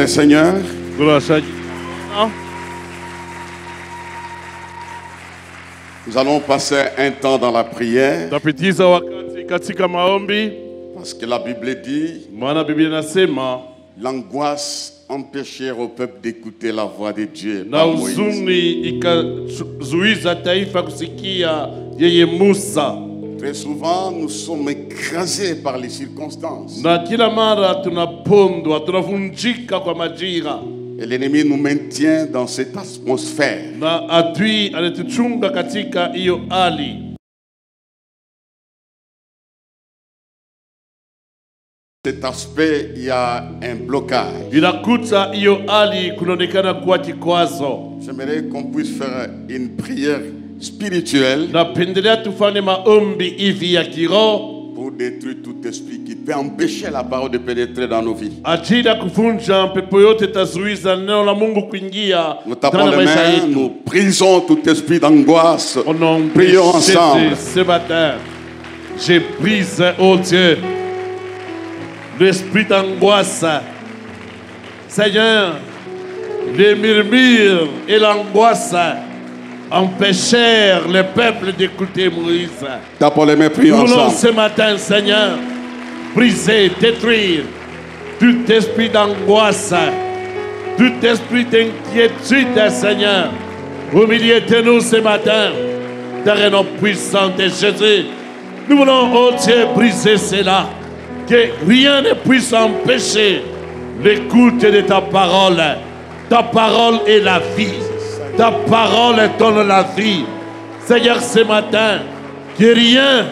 le Seigneur. Nous allons passer un temps dans la prière. Parce que la Bible dit, l'angoisse empêchait au peuple d'écouter la voix de Dieu. Très souvent, nous sommes écrasés par les circonstances. Et l'ennemi nous maintient dans cette atmosphère. Cet aspect, il y a un blocage. J'aimerais qu'on puisse faire une prière spirituelle pour détruire tout esprit qui peut empêcher la parole de pénétrer dans nos vies. Nous tapons les mains, nous brisons tout esprit d'angoisse. Prions ensemble. Ce matin, je brise, oh Dieu, l'esprit d'angoisse. Seigneur, les murmures et l'angoisse empêchèrent le peuple d'écouter Moïse. Tapons les mains, prions Nous voulons ensemble. ce matin, Seigneur, briser, détruire tout esprit d'angoisse, tout esprit d'inquiétude, Seigneur. Au milieu de nous ce matin, dans le nom puissant de Jésus, nous voulons, oh Dieu, briser cela. Que rien ne puisse empêcher l'écoute de ta parole. Ta parole est la vie. Ta parole donne la vie. Seigneur, ce matin, que rien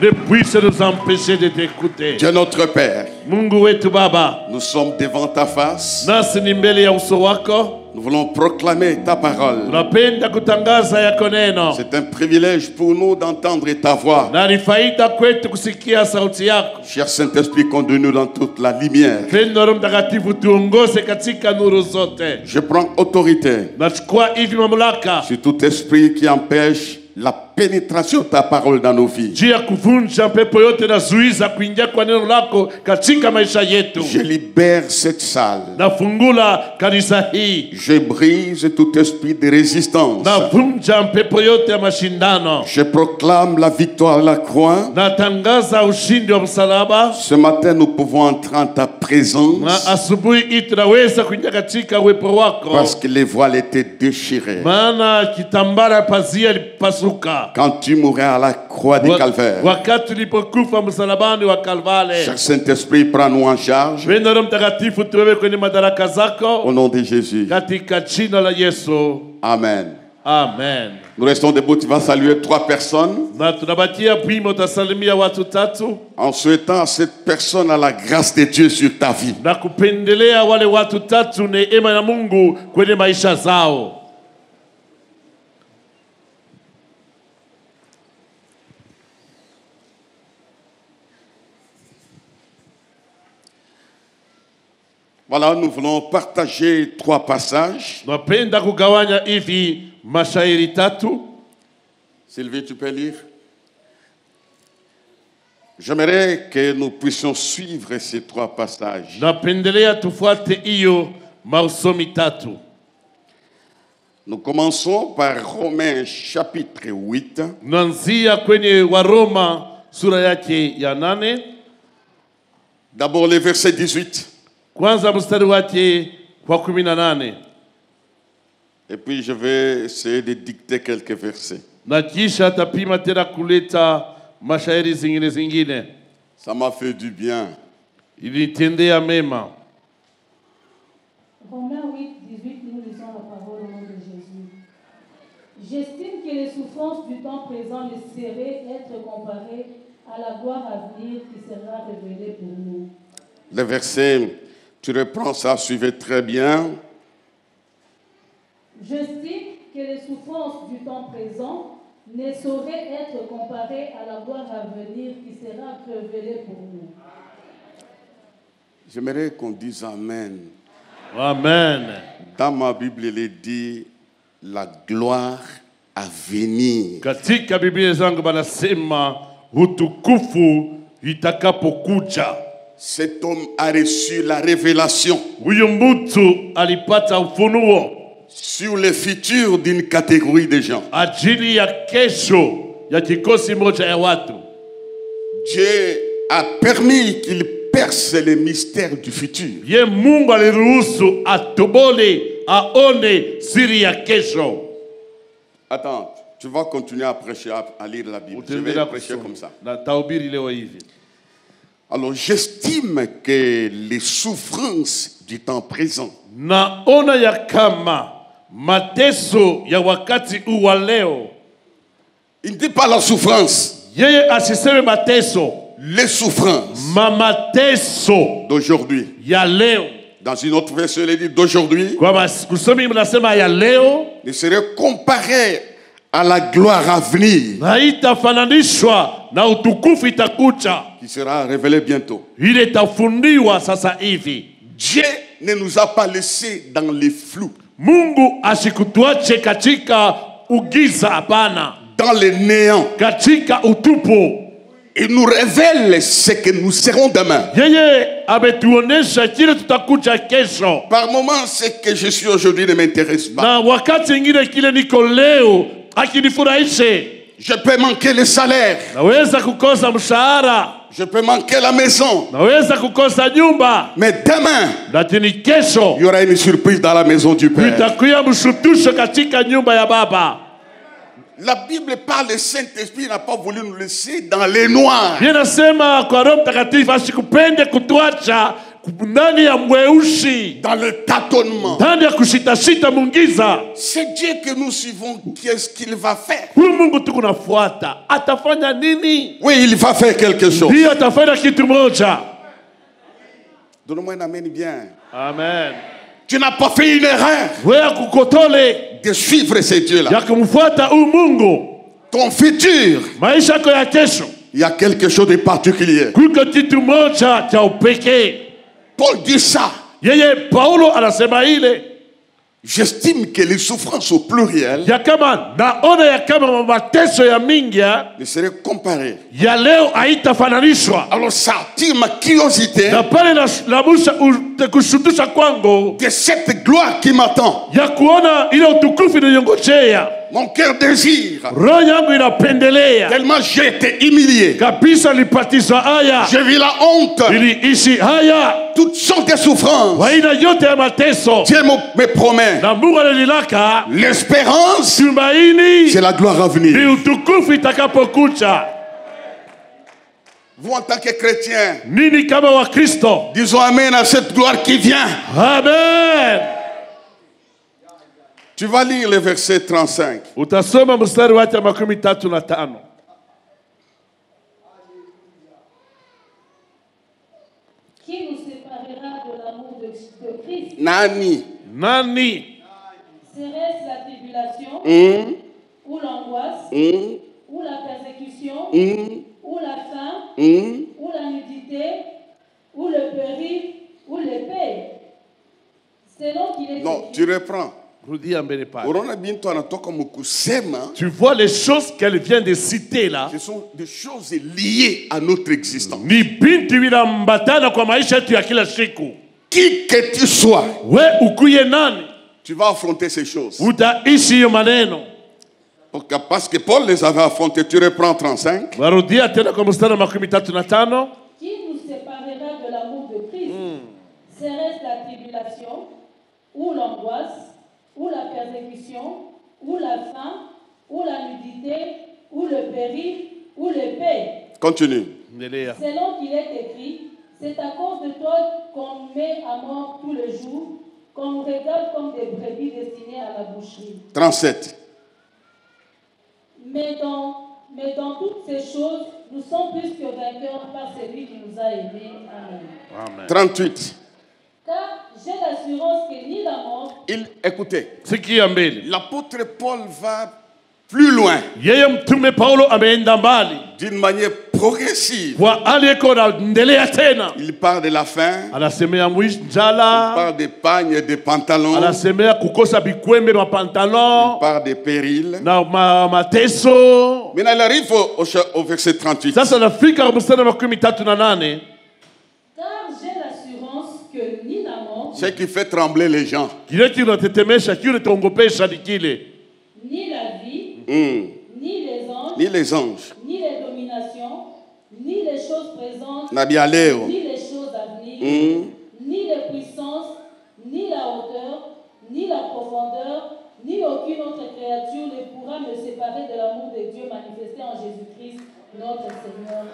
ne puisse nous empêcher de t'écouter. Dieu notre Père, Mungu wetu Baba, nous sommes devant ta face. nasi ni mbele ya uso wako. Nous voulons proclamer ta parole. Tunapenda kutangaza yako neno. C'est un privilège pour nous d'entendre ta voix. Na ni faida kwetu kusikia sauti yako. Cher Saint-Esprit, conduis-nous dans toute la lumière. Pendo Roho Mtakatifu tuongoze katika nuru zote. Je prends autorité Nachukua hivi mamlaka sur tout esprit qui empêche la pénétration de ta parole dans nos vies. juu ya kuvunja pepo yote na zuiza kuingia kwa neno lako katika maisha yetu. Je libère cette salle. Nafungula kanisa hii. Je brise tout esprit de résistance. Navunja pepo yote ya mashindano. Je proclame la victoire à la croix. Natangaza ushindi wa msalaba. Ce matin, nous pouvons entrer en ta présence Na asubuhi hii tunaweza kuingia katika uwepo wako. parce que les voiles étaient déchirées. Maana kitambara pazia lipasuka. Quand tu mourais à la croix du Calvaire. Wakati ulipokufa msalabani wa Kalvare. Cher Saint-Esprit, prends-nous en charge. Pendo Roho Mtakatifu tuwewe kwenye madaraka zako. Au nom de Jésus. Katika jina la Yesu. Amen. Amen. Nous restons debout. Tu vas saluer 3 personnes Na tunabatia pwimo utasalimia watu 3 en souhaitant à cette personne la grâce de Dieu sur ta vie. na kupendelea wale watu 3 neema ya Mungu kwenye maisha zao. Voilà, nous voulons partager 3 passages. Napenda kugawanya hivi mashairi 3. Sylvie, tu peux lire? J'aimerais que nous puissions suivre ces 3 passages. Napendelea tufuate hiyo mausomi 3. Nous commençons par Romains chapitre 8. Nanzia kwenye Waroma sura yake ya 8. D'abord le verset 18. Kwanza mstari wake wa 18. Et puis je vais essayer de dicter quelques versets. Na kisha tapima tena kuleta mashairi zingine. Ça m'a fait du bien. Ilinitendea mema. Romains 8, 18, nous lisons la parole au nom de Jésus. J'estime que les souffrances du temps présent ne sauraient être comparées à la gloire à venir qui sera révélée pour nous. Le verset, tu reprends ça, suivez très bien. J'estime que les souffrances du temps présent ne sauraient être comparées à la gloire à venir qui sera révélée pour nous. J'aimerais qu'on dise Amen. Amen. Dans ma Bible, il est dit la gloire à venir. Katika Biblia zangu banasema utukufu itakapokuja. cet homme a reçu la révélation Huyu mtu alipata ufunuo sur le futur d'une catégorie de gens. ajili ya kesho ya kikosi moja ya watu. Dieu a permis qu'il perce les mystères du futur. Ye Mungu aliruhusu atobole aone siri ya kesho. Attends, tu vas continuer à prêcher, à lire la Bible. Je vais prêcher comme ça. Na tahubiri leo hivi. Alors, j'estime que les souffrances du temps présent Naona ya kama mateso ya wakati huu wa leo, il ne dit pas la souffrance, yeye asiseme mateso, les souffrances mateso d'aujourd'hui. ya leo. Dans une autre version, il dit d'aujourd'hui Kwa kusomi mnasema ya leo ne serait comparé à la gloire à venir na itafananishwa na utukufu itakuja, qui sera révélée bientôt. ile itafundiwa sasa hivi. Dieu ne nous a pas laissés dans les flous, Mungu asikutuache katika ugiza, hapana, dans les néants. katika utupu. Il nous révèle ce que nous serons demain. Yeye ametuonesha kile tutakuja kesho, Par moments, ce que je suis aujourd'hui ne m'intéresse pas. na wakati ingine kile niko leo akinifurahishe. Je peux manquer le salaire, Naweza kukosa mshahara, je peux manquer la maison, naweza kukosa nyumba, mais demain, lakini kesho il y aura une surprise dans la maison du Père. itakuwa mshutusho katika nyumba ya Baba. La Bible parle, le Saint-Esprit n'a pas voulu nous laisser dans les noirs. Inasema kwa Roho Mtakatifu asikupende kutuacha ndani ya mweusi, Dans le tâtonnement. ndani ya kushitashita mungiza. C'est Dieu que nous suivons. Qu'est-ce qu'il va faire? Huyu Mungu tukunafuata, atafanya nini? Oui, il va faire quelque chose. Ndiyo, atafanya kitu moja. Donne-moi un amen bien. Amen. Tu n'as pas fait une erreur Wewe kukotole de suivre ces dieux-là. ya kumfuata huyu Mungu. Ton futur, Maisha yako ya kesho il y a quelque chose de particulier. kuko kitu moja cha upekee. Paul dit ça. Yeye Paulo anasema ile J'estime que les souffrances au pluriel ya kama naona ya kama mateso ya mingi ne seraient comparées. ya leo haitafananishwa. Alors ça attire ma curiosité Na pale lamusha kushutusha kwangu de cette gloire qui m'attend. ya kuona ile utukufu inayongojea. Mon cœur désire. Roho yangu inapendelea Tellement j'ai été humilié. kabisa, nilipatizwa haya, J'ai vu la honte. niliishi haya, Toutes sortes de souffrances. aina yote ya mateso, Dieu me promet. na Mungu ananilaka L'espérance, tumaini c'est la gloire à ni venir. utukufu itakapokuja. Vous en tant que chrétiens, Nini kama wa Kristo? disons amen à cette gloire qui vient. Amen. Tu vas lire le verset 35. Utasoma mstari wake 35. Qui nous séparera de l'amour de Christ? Nani. Nani? Serait-ce la tribulation, ou l'angoisse, ou la persécution, ou la faim, ou la nudité, ou le péril, ou l'épée? Selon qu'il est Non, écrit. tu reprends. Rudia mbele pale. Unaona bintu anatoka mkusema, Tu vois les choses qu'elle vient de citer là? ce sont des choses liées à notre existence. Ni binti vinambatana kwa maisha yetu ya kila siku. Qui que tu sois, We ukuye nani, tu vas affronter ces choses. utaishi hiyo maneno. Parce que Paul les avait affrontés. Tu reprends 35. Warudia tena kwa mstari wa 35. Qui nous séparera de l'amour de Christ? Serait-ce la tribulation, ou l'angoisse, ou la persécution, ou la faim, ou la nudité, ou le péril, ou l'épée? Continue. Endelea. Selon qu'il est écrit, c'est à cause de toi qu'on met à mort tous les jours, qu'on nous regarde comme des brebis destinées à la boucherie. 37. Mais dans toutes ces choses, nous sommes plus que vainqueurs par celui qui nous a aimés. Amen. Amen. 38. Car j'ai l'assurance que ni la mort, Écoutez, Sikia mbele. l'apôtre Paul va plus loin, Yeye mtume Paulo ameenda mbali d'une manière progressive. kwa aliyeko naendelea tena. Il parle de la faim, Anasemea mwish il njala, parle des pagnes et des pantalons, anasemea kukosa bikwembe na il pantalon parle des périls. na mateso. Maintenant, il arrive au verset 38. Sasa nafika kwa mstari wa 38. car Ce qui fait trembler les gens. Kile kinatetemesha, kinaongopesha ni kile. Ni la vie, ni les anges, Ni les anges. ni les dominations, ni les choses présentes, Na bialeo. ni les choses à venir, ni les puissances, ni la hauteur, ni la profondeur, ni aucune autre créature ne pourra me séparer de l'amour de Dieu manifesté en Jésus-Christ, notre Seigneur.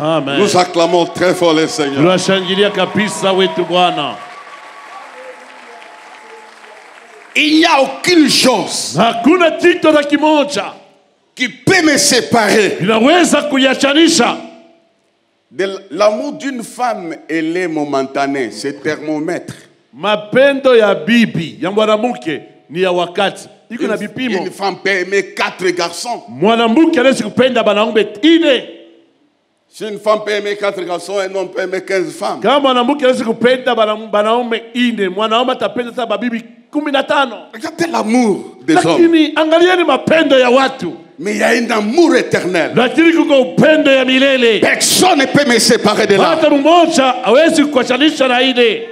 Amen. Amen. Nous acclamons très fort le Seigneur. Tunashangilia kabisa wetu Bwana. Il n'y a aucune chose Hakuna kitu hata kimoja qui peut me séparer kinaweza kuyachanisha. de l'amour d'une femme. Elle est momentanée, c'est thermomètre. Mapendo ya bibi ya mwanamke ni ya wakati, iko na vipimo. Une femme peut aimer 4 garçons. Mwanamke anaweza kupenda wanaume 4. Si une femme peut aimer 4 garçons, un homme peut aimer 15 femmes. Kama mwanamke anaweza kupenda wanaume 4, mwanaume atapenda hata babibi 15. Regardez l'amour des hommes. Lakini angalieni mapendo ya watu. Mais il y a un amour éternel. Lakini kuko upendo ya milele. Personne ne peut me séparer de là. Hata mmoja hawezi kuachanisha na ile.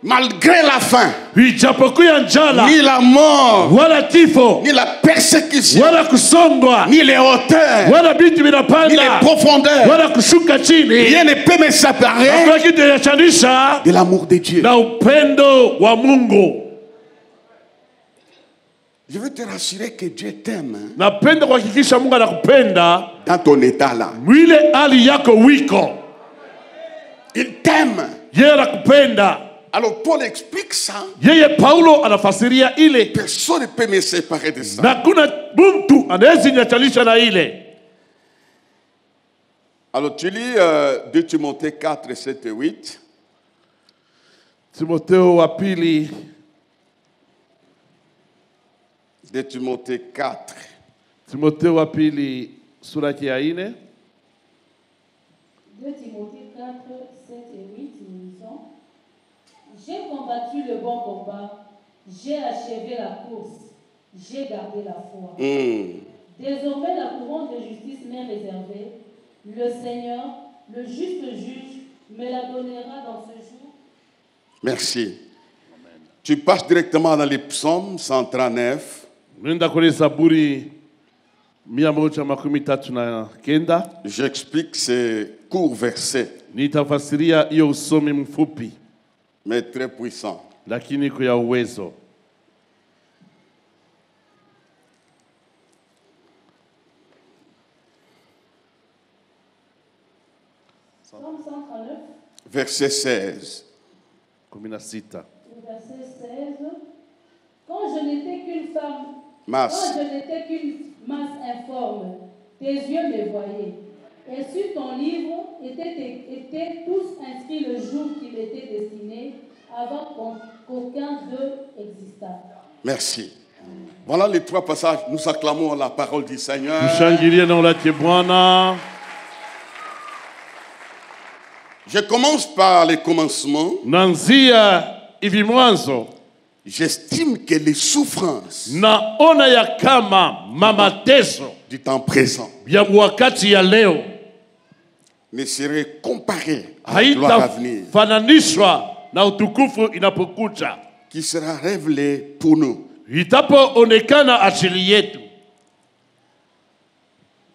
Malgré la faim, Ijapokuwa njala, ni la mort, wala kifo, ni la persécution, wala kusongwa, ni les hauteurs, wala vitu ni les vinapanda, profondeurs. wala kushuka chini. Rien ne peut me séparer Hakuna kitu kinachanisha de l'amour de Dieu. na upendo wa Mungu. Je veux te rassurer que Dieu t'aime Napenda kuhakikisha Mungu anakupenda dans ton état là. mwile hali yako wiko. Il t'aime. Yeye anakupenda. Alors Paul explique ça. Yeye Paulo anafasiria ile. Personne ne peut me séparer de ça. Na kuna mtu anaweza niachanisha na ile. Alors tu lis 2 Timothée 4, 7 et 8. Timotheo wa pili 2 Timothée 4. Timotheo wa pili sura ya 4. 2 Timothée 4, 7 et 8, nous lisons. J'ai combattu le bon combat, j'ai achevé la course, j'ai gardé la foi. Désormais, la couronne de justice m'est réservée. Le Seigneur, le juste juge, me la donnera dans ce jour. Merci. Tu passes directement dans les psaumes 139. Nenda kwenye Zaburi 139. J'explique ces courts versets, Nitafasiria hiyo usomi mfupi mais très puissants. lakini kwa uwezo. Psaume 139, Verset 16. 16. verset 16. Quand je n'étais qu'une femme, Masse. quand je n'étais qu'une masse informe, tes yeux me voyaient. Et sur ton livre étaient tous inscrits le jour qui m'était destiné, avant qu'aucun d'eux existât. Merci. Voilà les 3 passages. Nous acclamons la parole du Seigneur. Tushangilie neno lake Bwana. Je commence par les commencements. Nanzia hivi mwanzo. J'estime que les souffrances Naona ya kama mateso du temps présent ya wakati ya leo ne seraient comparées à la gloire à venir haitafananishwa na utukufu inapokuja, qui sera révélée pour nous. itapoonekana ajili yetu.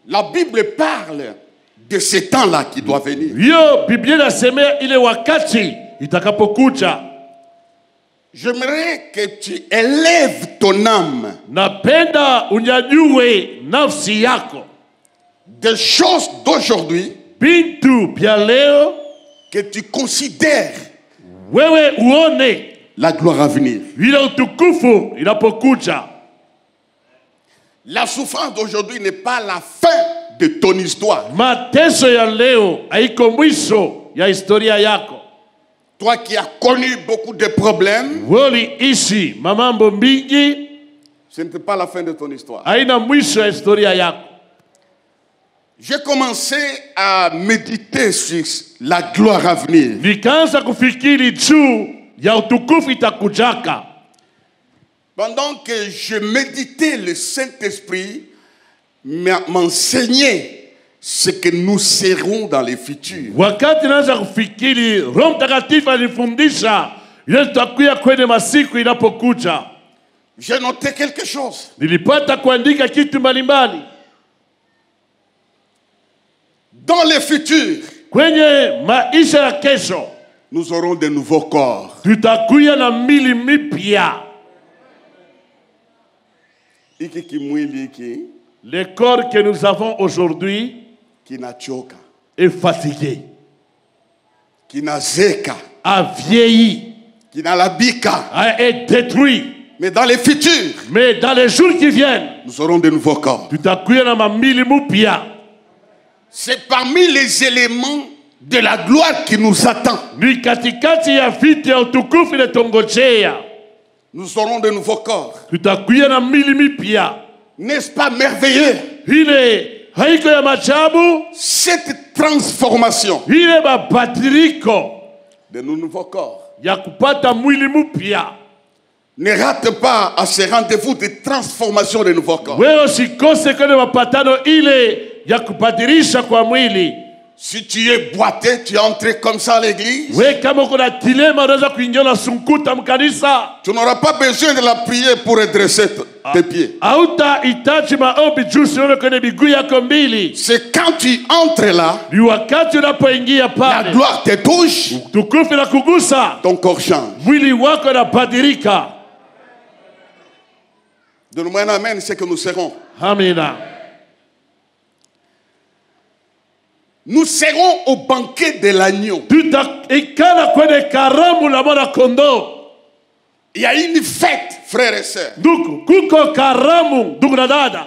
La Bible parle de ce temps-là qui doit venir. Hiyo Biblia inasemea ile wakati itakapokuja. J'aimerais que tu élèves ton âme Napenda unyanyue nafsi yako, des choses d'aujourd'hui bintu vya leo, que tu considères wewe uone la gloire à venir. ile utukufu inapokuja. La souffrance d'aujourd'hui n'est pas la fin de ton histoire. Mateso ya leo haiko mwisho ya historia yako. Toi qui as connu beaucoup de problèmes, Woli ishi mamambo mingi, ce n'était pas la fin de ton histoire. haina mwisho ya historia yako. J'ai commencé à méditer sur la gloire à venir. Nikaanza kufikiri juu ya utukufu itakujaka. Pendant que je méditais, le Saint-Esprit m'enseignait ce que nous serons dans le futur. Wakati naanza kufikiri, Roho Mtakatifu alifundisha ile tutakuya kwenye masiku inapokuja. J'ai noté quelque chose. Nilipata kuandika kitu mbalimbali. Dans le futur, Kwenye maisha ya kesho, nous aurons de nouveaux corps. tutakuya na mili mipya. Iki kimwili iki Le corps que nous avons aujourd'hui kinachoka, est fatigué, kinazeka, a vieilli, kinalabika. a été détruit. Mais dans le futur, Mais dans les jours qui viennent, nous aurons de nouveaux corps. tutakuya na mamili mupya. C'est parmi les éléments de la gloire qui nous attend. Ni katikati ya vitu ya utukufu inatongojea. Nous aurons de nouveaux corps. Tutakuya na mili mipya. N'est-ce pas merveilleux? Ile haiko ya majabu, Cette transformation ile mabadiliko de nos nouveaux corps. ya kupata mwili mpya. Ne rate pas à ce rendez-vous de transformation de nouveaux corps. Wewe usikose kwenye mapatano ile ya kubadilisha kwa mwili. Si tu es boité, tu es entré comme ça à l'église, We kama uko na dilema unaweza kuingia na sunkuta mkanisa. tu n'auras pas besoin de la prière pour redresser tes pieds. Hauta hitaji maombi juu usione kwenye miguu yako mbili. C'est quand tu entres là, Ni wakati unapoingia la pale, gloire te touche, tukufu na kugusa, ton corps change. mwili wako unabadilika. Donne-moi un amen, c'est que nous serons. Amina. Nous serons au banquet de l'agneau. Tutaikala kwenye karamu la mwana kondoo. Il y a une fête, frères et sœurs, Ndugu, kuko karamu ndugu na dada,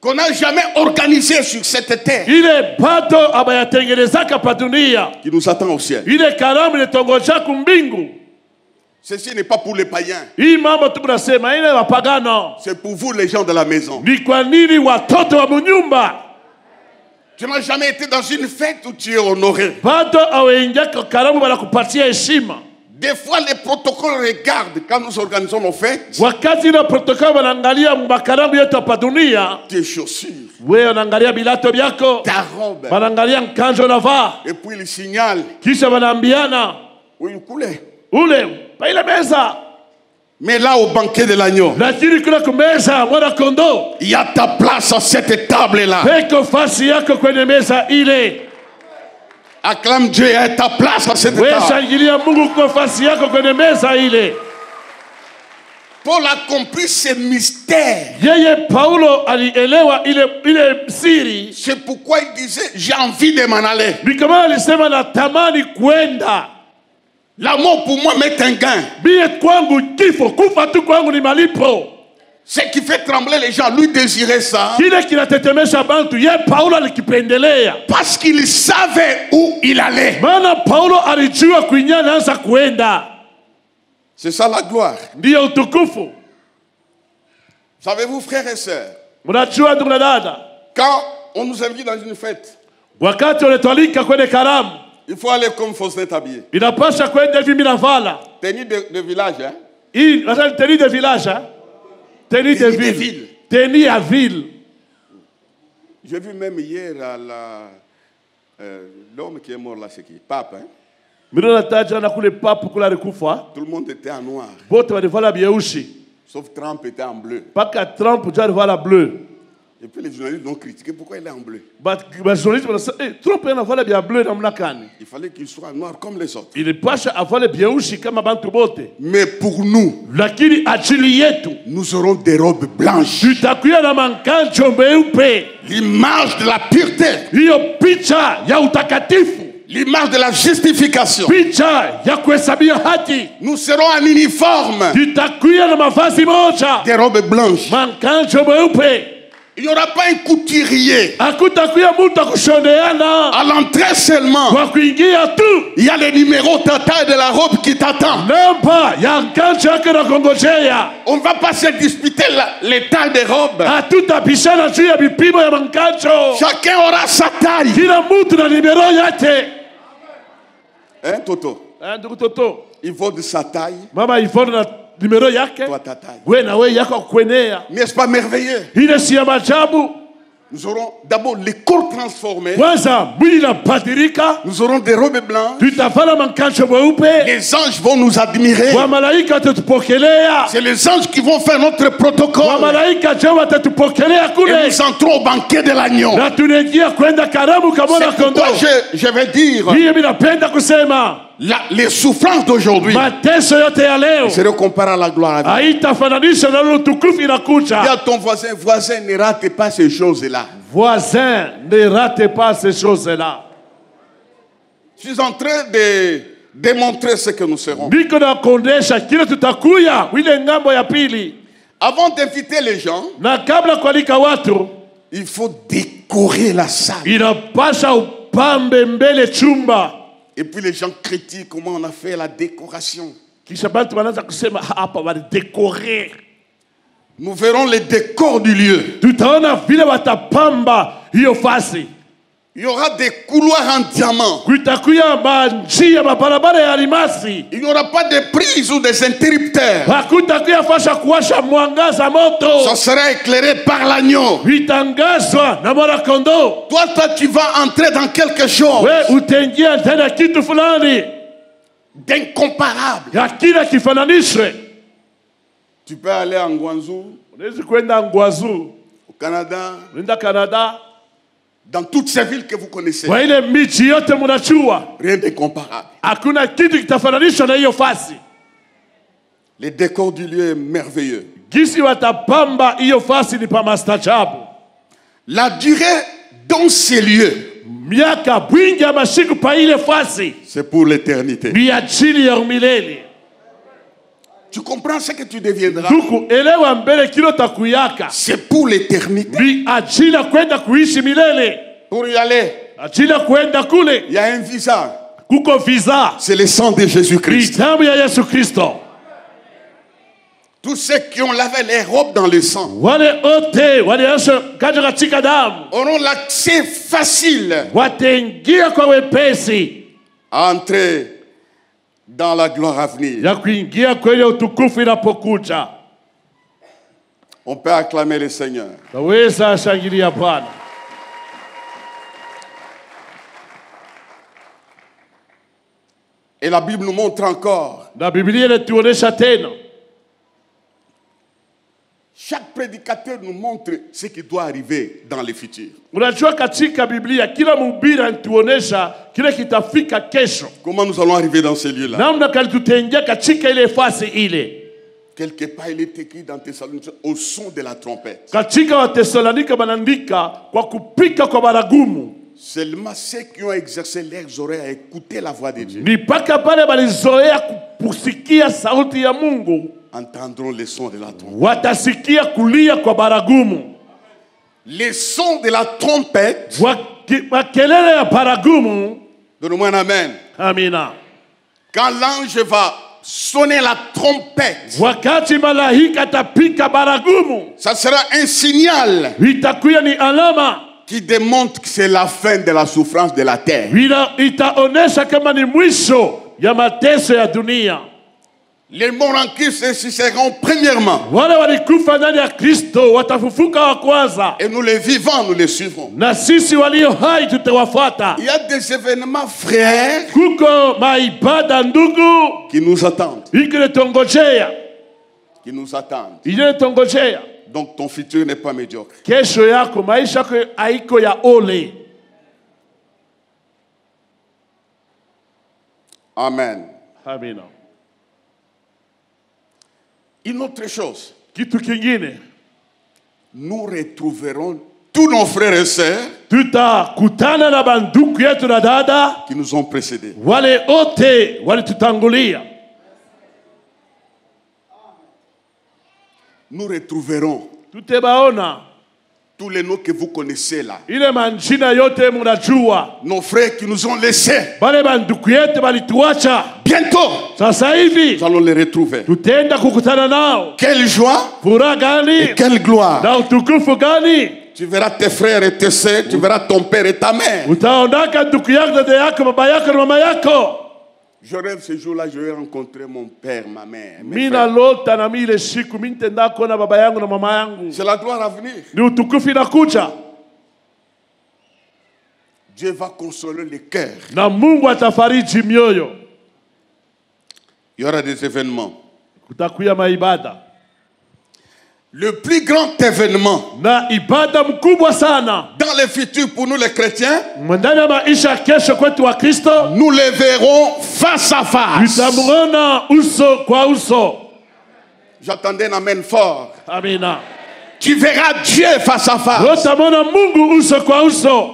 qu'on n'a jamais organisée sur cette terre, ile bado abayatengenezaka pa dunia. qui nous attend au ciel. Ile karamu inatongoja kumbingu. Ceci n'est pas pour les païens, Hii mambo tunasema ile wapagano. c'est pour vous les gens de la maison. Ni kwa nini watoto wa munyumba Tu n'as jamais été dans une fête où tu es honoré. bado awaingia kwa karamu wanakupatia heshima? Des fois, les protocoles regardent quand nous organisons nos fêtes, Wakati ile protokoli wanaangalia makaramu yetu hapa dunia, tes chaussures, wewe unaangalia bilato byako, ta robe, wanaangalia mkanjo unavaa, et puis le signal, kisha wanaambiana oui, coulez. ule pa ile meza. Mais là, au banquet de l'agneau, Lakini kule kumeza mwana kondoo, il y a ta place à cette table-là. peko fasi yako kwenye meza ile. Acclame Dieu, il y a ta place à cette Wewe table. shangilia Mungu kwa fasi yako kwenye meza ile. Paul accomplit ce mystère. Yeye Paulo alielewa ile siri. C'est pourquoi il disait, j'ai envie de m'en aller. Ni kama alisema natamani kwenda. L'amour pour moi m'est un gain. Bie kwangu kifo, kufa tu kwangu ni malipo. Ce qui fait trembler les gens, lui désirait ça. Kile kinatetemesha bantu, ye Paulo alikipendelea. Parce qu'il savait où il allait. Maana Paulo alijua kuinya naanza kuenda. C'est ça la gloire. Ndiyo utukufu. Savez-vous, frères et sœurs, Mnajua ndugu na dada, quand on nous invite dans une fête, wakati wanatualika kwenye karamu, il faut aller comme Faustin habillé. inapasha kwenda hivi mina vala. Tenue de village, hein? Hii nasema tenue de village, hein? Tenue de Tenue de ville. ville. Tenue à ville. J'ai vu même hier l'homme qui est mort là, c'est qui? Pape, hein? Mimi nataja na kule papu kula alikufa. Tout le monde était en noir. Bote walivala byeusi. Sauf Trump était en bleu. Paka Trump jua alivala bleu. Et puis les journalistes l'ont critiqué. Pourquoi il est en bleu? Ba journaliste wanasema, Trump anavala bya bleu namna gani? Il fallait qu'il soit noir comme les autres. Ilipasha avale byeusi kama bantu bote. Mais pour nous, Lakini ajili yetu nous aurons des robes blanches. tutakuya na mankanjo meupe. L'image de la pureté. Hiyo picha ya utakatifu. L'image de la justification. Picha ya kuhesabia haki. Nous serons en uniforme. Tutakuya na mavazi moja. Des robes blanches. Mankanjo meupe. Il n'y aura pas un couturier. Hakutakuya mtu akushoneana. À l'entrée seulement, Kwa kuingia tu. il y a les numéros de ta taille de la robe qui t'attend. Namba ya nkanjo yake na kongojea. On ne va pas se disputer les tailles des robes. Hatutapishana juu ya vipimo ya mankanjo. Chacun aura sa taille. Kila mtu na nimero yake. Hein, Toto? Ndugu Toto, Il vaut de sa taille, mama Yvonne na nimero yake. toi ta taille. We na we yako kwenea. N'est-ce pas merveilleux? Ile si ya majabu. Nous aurons d'abord les corps transformés. Kwanza mwili inabadilika, Nous aurons des robes blanches. tutavaa makanzu meupe, Les anges vont nous admirer. wamalaika watatupokelea, C'est les anges qui vont faire notre protocole. wamalaika ndio watatupokelea Et kule, nous entrons au banquet de l'agneau. na tunaingia kwenda karamu kama na C'est pourquoi kondoo. je vais dire, Hiyo mimi napenda kusema les souffrances d'aujourd'hui mateso yote ya leo seront comparées à la gloire à Dieu. haitafananisha na utukufu Dis inakuja. à ton voisin, voisin, ne rate pas ces choses-là. Voisin, ne rate pas ces choses-là. Je suis en train de démontrer ce que nous serons. Niko na kuonesha kile tutakuya ile ngambo ya pili, Avant d'inviter les gens, na kabla kualika watu il faut décorer la salle. inapasha upambe mbele chumba. Et puis les gens critiquent comment on a fait la décoration. Kisha batu wanaanza kusema hapa walidekore. Nous verrons les décors du lieu. Tutaona vile watapamba hiyo fasi. Il y aura des couloirs en diamant. Kutakuya manjia mabarabara ya almasi. Il n'y aura pas de prises ou des interrupteurs. Hakutakuya fasha kuwasha mwangaza moto. Ça sera éclairé par l'agneau. Vitangazwa na mwana kondoo. Toi, tu vas entrer dans quelque chose We utaingia ndani ya kitu fulani d'incomparable. ya kila kifananishwe. Tu peux aller en Guangzhou, Unaweza kwenda Ngwazu, au Canada, nenda Canada, dans toutes ces villes que vous connaissez. kwa ile miji yote mnachua, Rien de comparable. hakuna kitu kitafananishwa na hiyo fasi. Le décor du lieu est merveilleux. Gisi watapamba hiyo fasi ni pa mastajabu. La durée dans ces lieux, Miaka bwingi ya mashiku pa ile fasi c'est pour l'éternité. ni ajili ya umilele. Tu comprends ce que tu deviendras? Duku elewa mbele kilo takuyaka C'est pour l'éternité. ni ajili ya kwenda kuishi milele, Pour y aller, ajili ya kwenda kule. il y a un visa. Kuko visa, C'est le sang de ni Jésus-Christ. damu ya Yesu Kristo. Tous ceux qui ont lavé les robes dans le sang Wale ote waliosha katika damu auront l'accès facile wataingia kwa wepesi à entrer dans la gloire à venir. ya kuingia kwenye utukufu inapokuja. On peut acclamer le Seigneur. Naweza shangilia Bwana. Et la Bible nous montre encore, Na Biblia inatuonesha tena, chaque prédicateur nous montre ce qui doit arriver dans le futur. unajua katika Biblia kila mhubiri anatuonesha kile kitafika kesho, Comment nous allons arriver dans ces lieux-là? namna kali tutaingia katika ile fasi ile. Quelque part, il est écrit dans Thessaloniciens au son de la trompette. Katika Watesalonika banaandika kwa kupika kwa baragumu. Seulement ceux qui ont exercé leurs oreilles à écouter la voix de Dieu Ni paka pale balizoea kusikia sauti ya Mungu entendront le son de la trompette. watasikia kulia kwa baragumu. Les sons de la trompette, Makelele ya baragumu. donne-moi un amen. Amina. Quand l'ange va sonner la trompette, Wakati malaika tapika baragumu, ça sera un signal itakuya ni alama, qui démontre que c'est la fin de la souffrance de la terre. itaonesha kama ni mwisho ya mateso ya dunia. Les morts en Christ ressusciteront premièrement. Wale walikufa ndani ya Kristo watafufuka wa kwanza, Et nous les vivants, nous les suivrons. na sisi walio hai tutawafuata. Il y a des événements, frères, Kuko maibada ndugu qui nous attendent. ikinetongojea, Qui nous attendent. inetongojea. Donc ton futur n'est pas médiocre. Kesho yako, maisha yako haiko ya ole. Amen. Amina. Une autre chose, Kitu kingine, nous retrouverons tous nos frères et sœurs tutakutana na banduku yetu na dada qui nous ont précédés. wale ote walitutangulia. Nous retrouverons Tutabaona tous les noms que vous connaissez là. ile manjina yote munajua, Nos frères qui nous ont laissés. bale banduku yetu balituacha. Bientôt, Sasa hivi nous allons les retrouver. tutaenda kukutana nao. Quelle joie Furaha et gani quelle gloire. na utukufu gani! Tu verras tes frères et tes sœurs, tu verras ton père et ta mère. Utaonaka ndugu yako, dada yako, baba yako na mama yako. Je rêve ce jour-là, je vais rencontrer mon père, ma mère. mes Mina frères. lota na mile siku mimi nitenda kuona baba yangu na mama yangu. C'est la gloire à venir. Ni utukufu inakuja. Dieu va consoler les cœurs. na Mungu atafariji mioyo. Il y aura des événements. Kutakuya maibada. Le plus grand événement Na ibada mkubwa sana dans le futur pour nous les chrétiens, ndani ya maisha kesho kwetu wa Kristo, nous le verrons face à face. tutamuona uso kwa uso. J'attendais un amen fort. Amina. Tu verras Dieu face à face. Tutamwona Mungu uso kwa uso.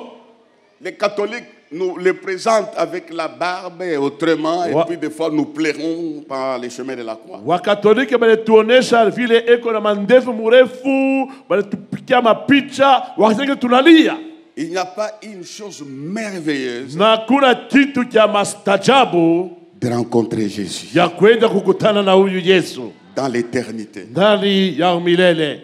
Les catholiques nous le présentent avec la barbe et autrement, et puis des fois nous plairons par les chemins de la croix. Wakatoliki balituonesha vile eko na mandevu mrefu, balitupikia mapicha, wakati tunalia. Il n'y a pas une chose merveilleuse Na kuna kitu cha mastajabu de rencontrer Jésus ya kwenda kukutana na huyu Yesu dans l'éternité. ndani ya milele.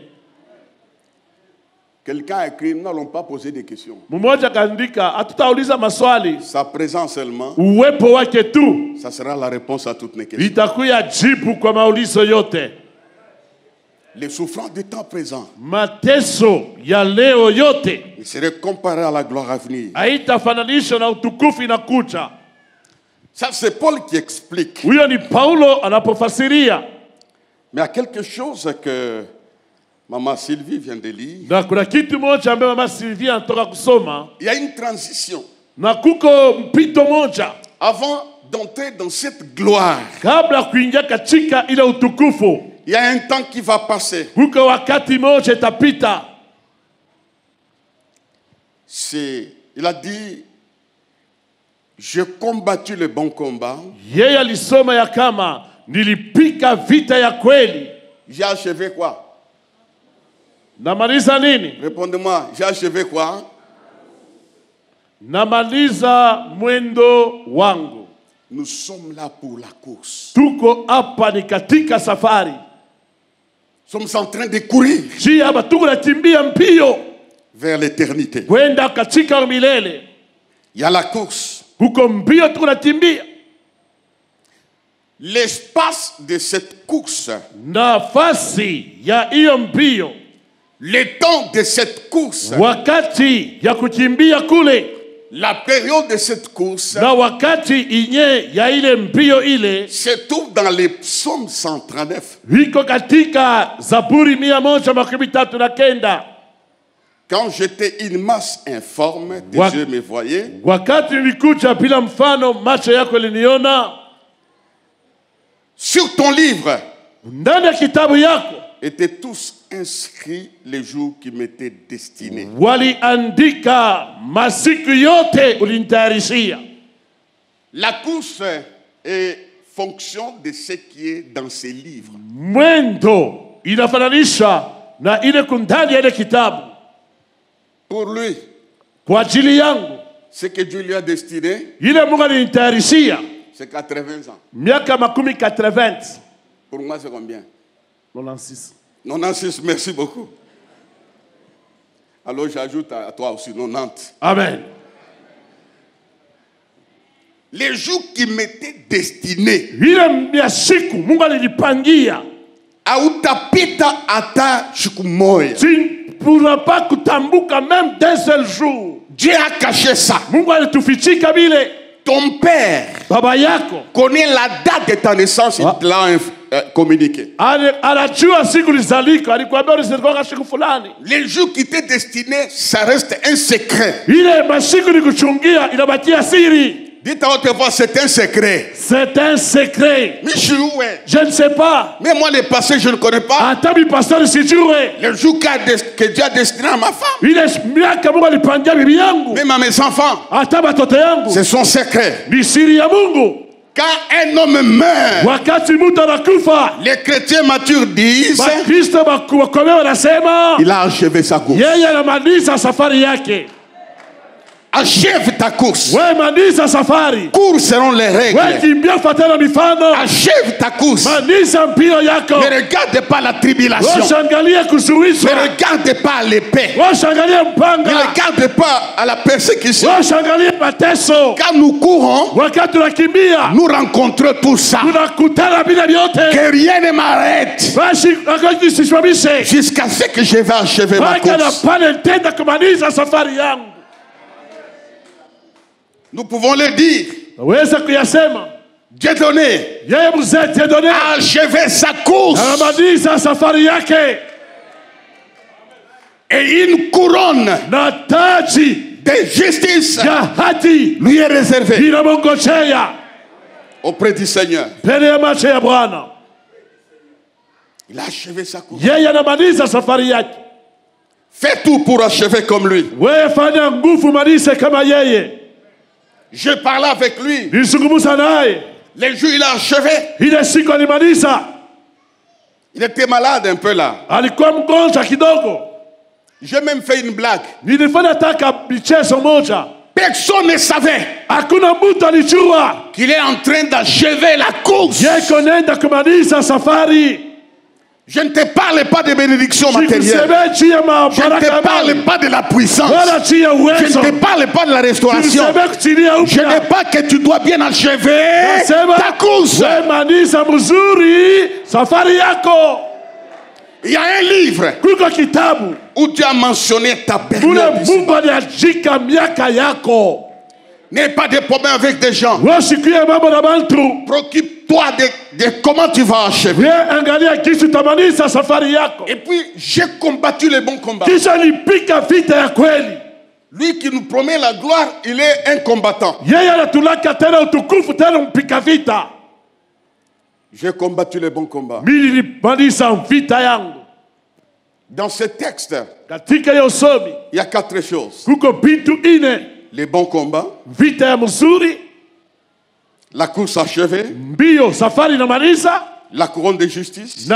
Quelqu'un a écrit, nous n'allons pas poser des questions. Mmoja kaandika, hatutauliza maswali, Sa présence seulement, uwepo wake tu ça sera la réponse à toutes nos questions. itakuya jibu kwa maulizo yote. Les souffrances du temps présent Mateso ya leo yote ne seraient comparées à la gloire à venir. haitafananishwa na utukufu inakuja. Ça, c'est Paul qui explique. Huyo ni Paulo anapofasiria. Mais il y a quelque chose que Maman Sylvie vient de lire. Na kuna kitu moja ambaye mama Sylvia anatoka kusoma, Il y a une transition. na kuko mpito moja Avant d'entrer dans cette gloire, kabla kuingia katika ile utukufu. il y a un temps qui va passer. Kuko wakati moja itapita. Il a dit, j'ai combattu le bon combat. Yeye alisoma ya kama nilipika vita ya kweli. J'ai achevé quoi? Namaliza nini? Répondez-moi, j'ai achevé quoi? Namaliza mwendo wangu. Nous sommes là pour la course. Tuko hapa ni katika safari. Nous sommes en train de courir Ji hapa tuko nakimbia mbio vers l'éternité. kwenda katika milele. Il y a la course. Kuko mbio tuko nakimbia. L'espace de cette course, Nafasi ya hiyo mbio, le temps de cette course, wakati ya kukimbia kule, la période de cette course na wakati inye ya ile mbio ile se trouve dans les psaumes 139. wiko katika Zaburi 139. Quand j'étais une masse informe, tes Wa- yeux me voyaient. Wakati nilikuja bila mfano, macho yako liniona. Sur ton livre Ndani ya kitabu yako étaient tous inscrits les jours qui m'étaient destinés. waliandika masiku yote ulinitayarishia. La course est fonction de ce qui est dans ces livres. Mwendo inafananisha na ile kundani ya ile kitabu. Pour lui, Kwa ajili yangu, ce que Dieu lui a destiné, ile Mungu alinitayarishia c'est 80 ans. miaka 80. Pour moi, c'est combien? 96. 96, merci beaucoup. Alors j'ajoute à toi aussi 90. Amen. Les jours qui m'étaient destinés, Ile ya siku Mungu alinipangia, hautapita hata siku moja. tu pourras pas kutambuka même d'un seul jour. Dieu a caché ça. Mungu alitufichika bile. Ton père Baba yako connaît la date de ta naissance, il te l'a communiqué. anajua siku ulizalika, alikwambia ulizalika siku fulani. Les jours qui t'étaient destinés, ça reste un secret. Ile masiku nikuchungia inabakia siri. Dites à votre voix, c'est un secret. C'est un secret. Mais je suis où? Je ne sais pas. Mais moi, le passé, je ne connais pas. Hata mi pastor sijue. Le jour que Dieu a destiné à ma femme, Ile miaka Mungu alipangia bibi yangu, même à mes enfants, hata watoto yangu, c'est son secret. ni siri ya Mungu. Quand un homme meurt, Wakati mtu anakufa, les chrétiens matures disent, Wakristo wakome wanasema il a achevé sa course. yeye anamaliza safari yake. Achève ta course. Wewe maliza safari. Cours selon les Wewe règles. kimbia fuatana mifano. Achève ta course. Maliza mpio yako. Ne regarde pas la tribulation. Washangalie Ne kusuishwa. regarde pas l'épée. Washangalie Ne mpanga. regarde pas à la persécution. Washangalie mateso. Quand nous courons, Wakati tunakimbia, nous rencontrons tout ça. tunakutana bila vyote. Que rien ne m'arrête Basi wakati sisimamishe. jusqu'à ce que je vais achever ma Mpaka na course. pale nitenda kumaliza safari yangu. Nous pouvons le dire. Waweza kuyasema. Dieudonné Yeye mzee Dieudonné a achevé sa course. anamaliza safari yake. Et une couronne Na taji de justice ya haki lui est réservée inamongojea auprès du Seigneur. mbele ya macho ya Bwana. Il a achevé sa course. Yeye anamaliza safari yake. Fais tout pour achever comme lui. Wewe fanya nguvu malize kama yeye. Je parlais avec lui. Nizungumza naye. Les jours, il a achevé. Ile siku alimaliza. Il était malade un peu là. Alikuwa mgonjwa kidogo. J'ai même fait une blague. Nilifanya taka michezo moja. Personne ne savait Hakuna mtu alijua qu'il est en train d'achever la course. yeko nenda kumaliza safari. Je ne te parle pas de bénédiction matérielle. Je ne te parle pas de la puissance. Je ne te parle pas de la restauration. Je ne dis pas que tu dois bien achever ta course. Il y a un livre où tu as mentionné ta période. N'aie pas de problème avec des gens. Préoccupe-toi de comment tu vas achever. Et puis, j'ai combattu le bon combat. Lui qui nous promet la gloire, il est un combattant. J'ai combattu le bon combat. Dans ce texte, il y a 4 choses. Le bon combat, la course achevée, la couronne de justice,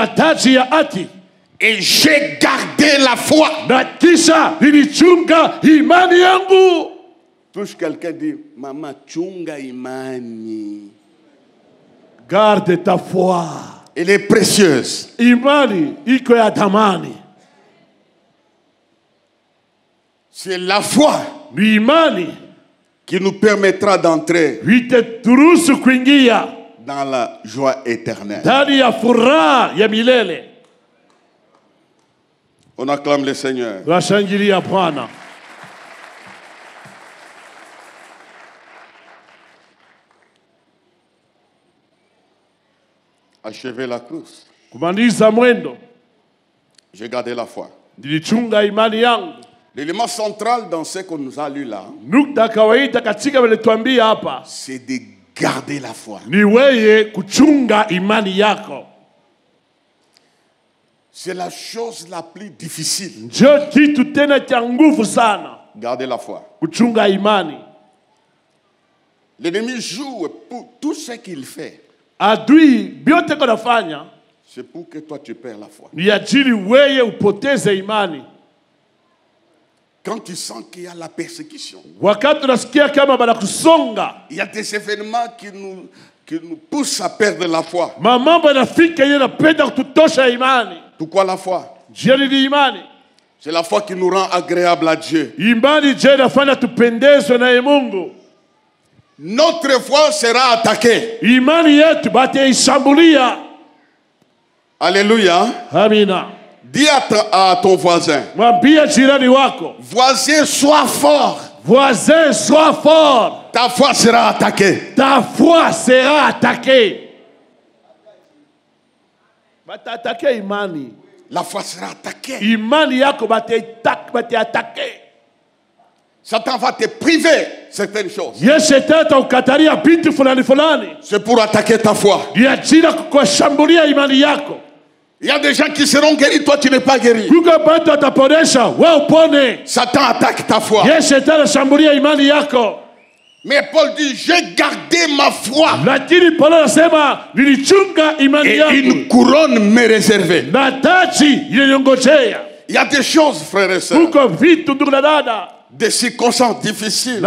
et j'ai gardé la foi. Touche quelqu'un, dit, Maman, chunga imani. Garde ta foi. Elle est précieuse. Imani iko ya thamani. C'est la foi qui nous permettra d'entrer dans la joie éternelle. On acclame le Seigneur. Achever la course. J'ai gardé la foi. L'élément central dans ce qu'on nous a lu là, c'est de garder la foi. C'est la chose la plus difficile. Garder la foi. L'ennemi joue pour tout ce qu'il fait. C'est pour que toi tu perds la foi. Quand tu sens qu'il y a la persécution, il y a des événements qui nous poussent à perdre la foi. Pourquoi la foi? C'est la foi qui nous rend agréable à Dieu. Notre foi sera attaquée. Alléluia. Amina. Dis à ton voisin. Voisin, sois fort. Voisin, sois fort. Ta foi sera attaquée. Ta foi sera attaquée. La foi sera attaquée. Satan va te priver certaines choses. C'est pour attaquer ta foi. Il y a des gens qui seront guéris, toi tu n'es pas guéri. Satan attaque ta foi. Mais Paul dit, j'ai gardé ma foi. Et une couronne m'est réservée. Il y a des choses, frères et sœurs, des circonstances difficiles,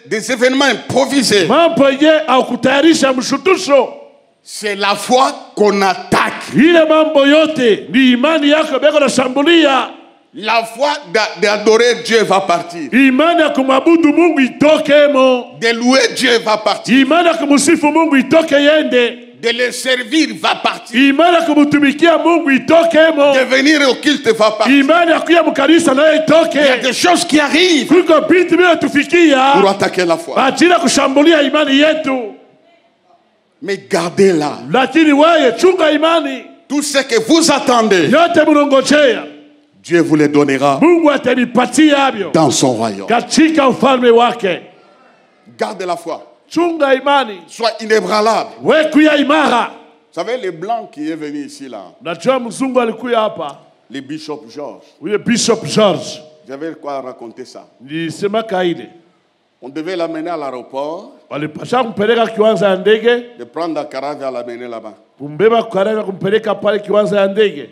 des événements improvisés. C'est la foi qu'on attaque. La foi d'adorer Dieu va partir. De louer Dieu va partir. de le servir va partir. Imani ya kumtumikia Mungu itokemo. De venir au culte va partir. Imani ya kuja mkanisa nayo itoke. Il y a des choses qui arrivent Kuko vitu vinatufikia pour attaquer la foi. ajili ya kushambulia imani yetu. Mais gardez-la. Lakini wewe chunga imani. Tout ce que vous attendez, Yote mnangojea, Dieu vous les donnera Mungu atanipatia hayo dans son royaume. katika ufalme wake. Garde la foi. Chunga imani. Sois inébranlable. Wekuya imara. Vous savez, le blanc qui est venu ici, là, Najua mzungu alikuya hapa. le bishop Georges, Huyo Bishop George. j'avais quoi raconter ça. Nilisema kaile. On devait l'amener à l'aéroport, Walipasha kumpeleka kiwanja ya ndege, de prendre la carafe et l'amener là-bas. kumbeba kukaraka kumpeleka pale kiwanja ya ndege.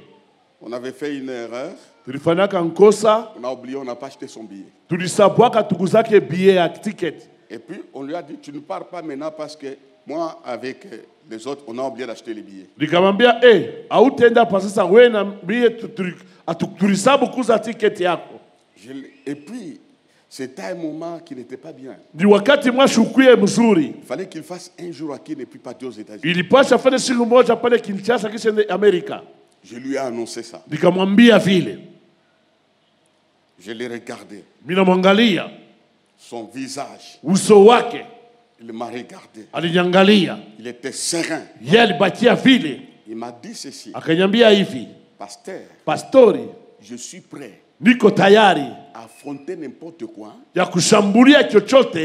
On avait fait une erreur, Tulifanyaka nkosa, on a oublié, on n'a pas acheté son billet. tulisabwaka tukuzake billet ya ticket. Et puis, on lui a dit, tu ne pars pas maintenant parce que moi, avec les autres, on a oublié d'acheter les billets. Nikamwambia hautaenda pa sasa wewe na billet tulisabu kuza ticket yako. Et puis, c'était un moment qui n'était pas bien. Ni wakati mwa shukuye mzuri. Il fallait qu'il fasse un jour à qui ne puis partir aux États-Unis. Ilipasha fanya siku moja pale Kinshasa kisha Amerika. Je lui ai annoncé ça. Nikamwambia vile. Je l'ai regardé. Mina mwangalia. Son visage. Uso wake. Il m'a regardé. Aliniangalia. Il était serein. Yeye alibakia vile. Il m'a dit ceci. Akaniambia hivi. Pasteur, Pastori, je suis prêt niko tayari à affronter n'importe quoi ya kushambulia chochote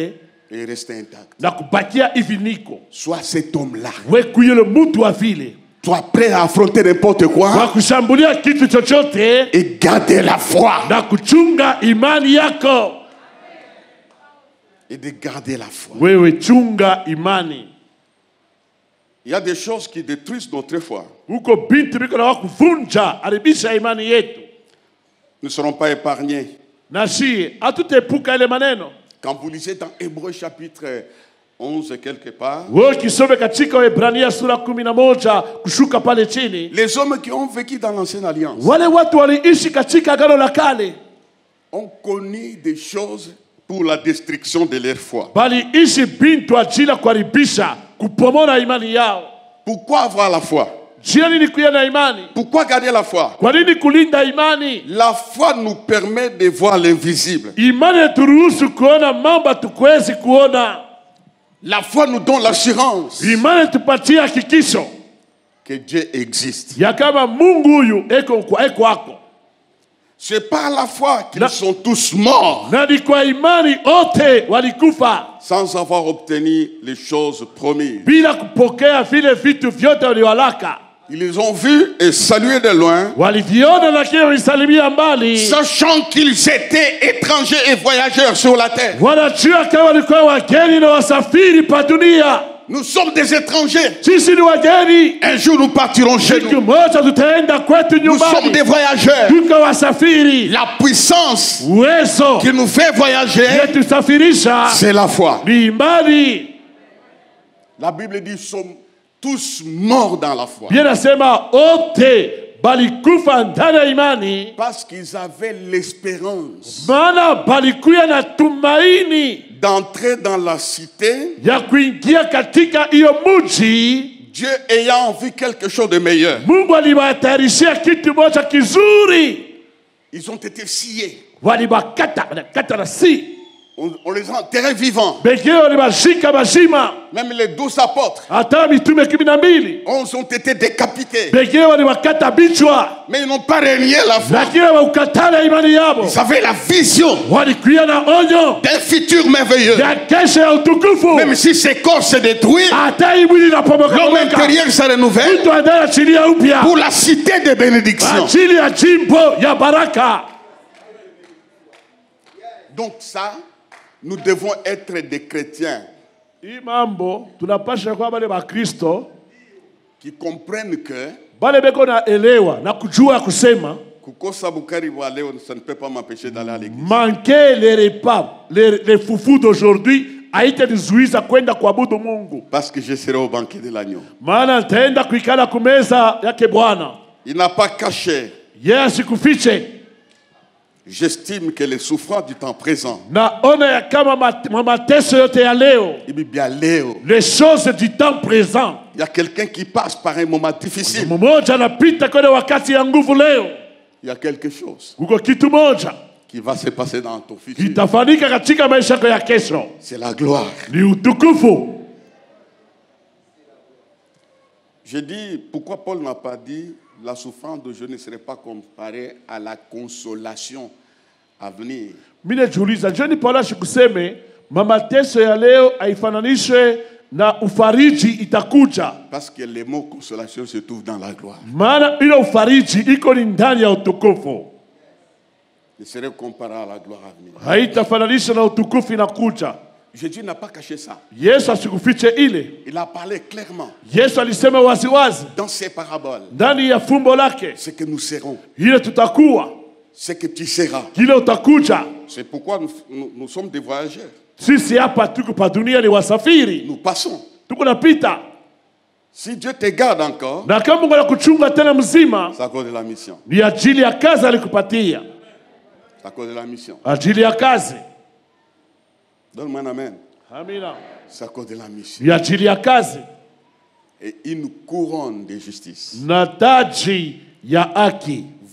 et rester intact. na kubakia hivi niko. Sois cet homme-là. Wewe yule mtu wa vile. Sois prêt à affronter n'importe Kwa quoi kushambulia kitu chochote et garder la foi. na kuchunga imani yako. Et de garder la foi. Wewe chunga imani. Il y a des choses qui détruisent notre foi. Huko binti biko na kuvunja haribisha imani yetu. Nous ne serons pas épargnés. Na si hatutepuka ile maneno. Quand vous lisez dans Hébreux chapitre 11 quelque part, Wewe kisome katika Waebrania sura 11 kushuka pale chini. les hommes qui ont vécu dans l'ancienne alliance Wale watu waliishi katika agano la kale. ont connu des choses pour la destruction de leur foi. Bali ishi bintu ajili ya kuharibisha kupomona imani yao. Pourquoi avoir la foi? Jia nini kuya na imani? Pourquoi garder la foi? Kwa nini kulinda imani? La foi nous permet de voir l'invisible. Imani turuhusu kuona mambo tukwezi kuona. La foi nous donne l'assurance Imani tupatie hakikisho que Dieu existe. ya kama Mungu huyu eko wako. C'est par la foi qu'ils sont tous morts Na ni kwa imani ote walikufa sans avoir obtenu les choses promises. bila kupokea vile vitu vyote waliwalaka. Ils les ont vus et salués de loin, Waliviona lakini walisalimia mbali. sachant qu'ils étaient étrangers et voyageurs sur la terre. Wanajua kama walikuwa wageni na wasafiri pa dunia. Nous sommes des étrangers. Sisi ni wageni. Un jour nous partirons chez Siku nous. moja tutaenda kwetu Nous sommes nyumbani. des voyageurs. Tuko wasafiri. La puissance Uwezo qui nous fait voyager, yetusafirisha c'est la foi. ni imani. La Bible dit, nous sommes tous morts dans la foi. Bien nasema ote balikufa ndani ya imani. Parce qu'ils avaient l'espérance Maana balikuya na tumaini d'entrer dans la cité, ya kuingia katika hiyo mji. Dieu ayant vu quelque chose de meilleur. Mungu aliwatayarishia kitu moja kizuri. Ils ont été sciés. Walibakata na si. On les a enterrés vivants. Bengine walibashika mazima. Même les 12 apôtres, Hata mitume 12. 11 ont été décapités. Bengine walibakata bichwa. Mais ils n'ont pas renié la foi. Lakini wakatana imani yabo. Ils avaient la vision Walikuya na onyo d'un futur merveilleux. ya kesho ya utukufu. Même si ces corps se détruisent, Hata imwili inapomoka l'homme moka. intérieur se renouvelle Mtu andana chini ya upya. pour la cité de bénédiction. Ajili ya jimbo ya baraka. Donc ça, nous devons être des chrétiens Hii mambo tunapasha kwa wale wa Kristo qui comprennent que bale beko na elewa na kujua kusema kukosa bukari wa leo, ça ne peut pas m'empêcher d'aller à l'église. manquer les repas, les foufous d'aujourd'hui haitanizuiza kwenda kuabudu Mungu. Parce que je serai au banquet de l'agneau. Maana nitaenda kuikala kumeza yake Bwana. Il n'a pas caché Yeye asikufiche. J'estime que les souffrances du temps présent, les choses du temps présent, il y a quelqu'un qui passe par un moment difficile. Il y a quelque chose qui va se passer dans ton futur. C'est la gloire. Je dis, pourquoi Paul n'a pas dit la souffrance de Dieu ne serait pas comparée à la consolation à venir. Parce que les mots consolation se trouvent dans la gloire. Ne serait comparé à la gloire à venir. Jésus n'a pas caché ça. Il a parlé clairement dans ses paraboles. Ce que nous serons, ce que tu seras. C'est pourquoi nous sommes des voyageurs. Nous passons. Si Dieu te garde encore, c'est à cause de la mission. C'est à cause de la mission. Donne-moi un amen. C'est à cause de la mission. Et une couronne de justice.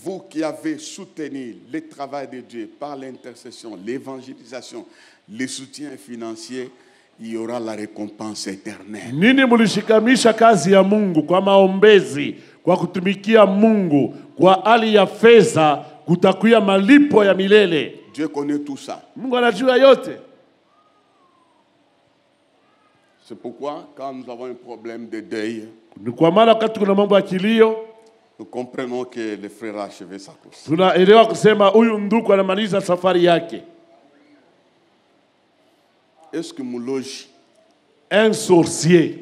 Vous qui avez soutenu le travail de Dieu par l'intercession, l'évangélisation, le soutien financier, il y aura la récompense éternelle. Nini mulishikamisha kazi ya Mungu kwa maombezi, kwa kutumikia Mungu, kwa hali ya fedha, kutakuya malipo ya milele. Dieu connaît tout ça. Mungu anajua yote. C'est pourquoi quand nous avons un problème de deuil, ni kwa maana wakati kuna mambo ya kilio, nous comprenons que le frère a achevé sa course. Tunaelewa kusema huyu ndugu anamaliza safari yake. Est-ce que Mouloji, un sorcier,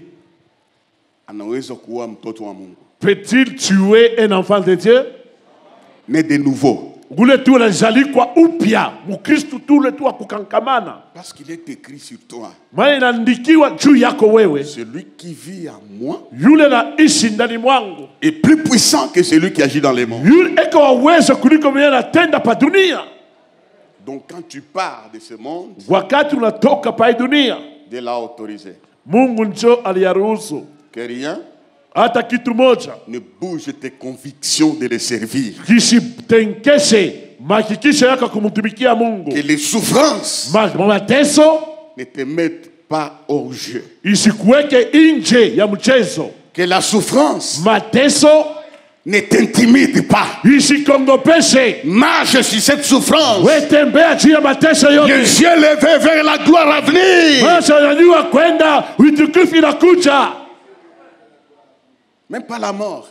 anaweza kuua mtoto wa Mungu? Peut-il tuer un enfant de Dieu? Mais de nouveau. Parce qu'il est écrit sur toi. Celui qui vit en moi est plus puissant que celui qui agit dans les mondes. Donc quand tu pars de ce monde, Dieu l'a autorisé. Que rien ne bouge tes convictions de le servir. Que les souffrances ne te mettent pas hors jeu. Que la souffrance ne t'intimide pas. Marche sur cette souffrance. Les yeux levés vers la gloire à venir. Même pas la mort.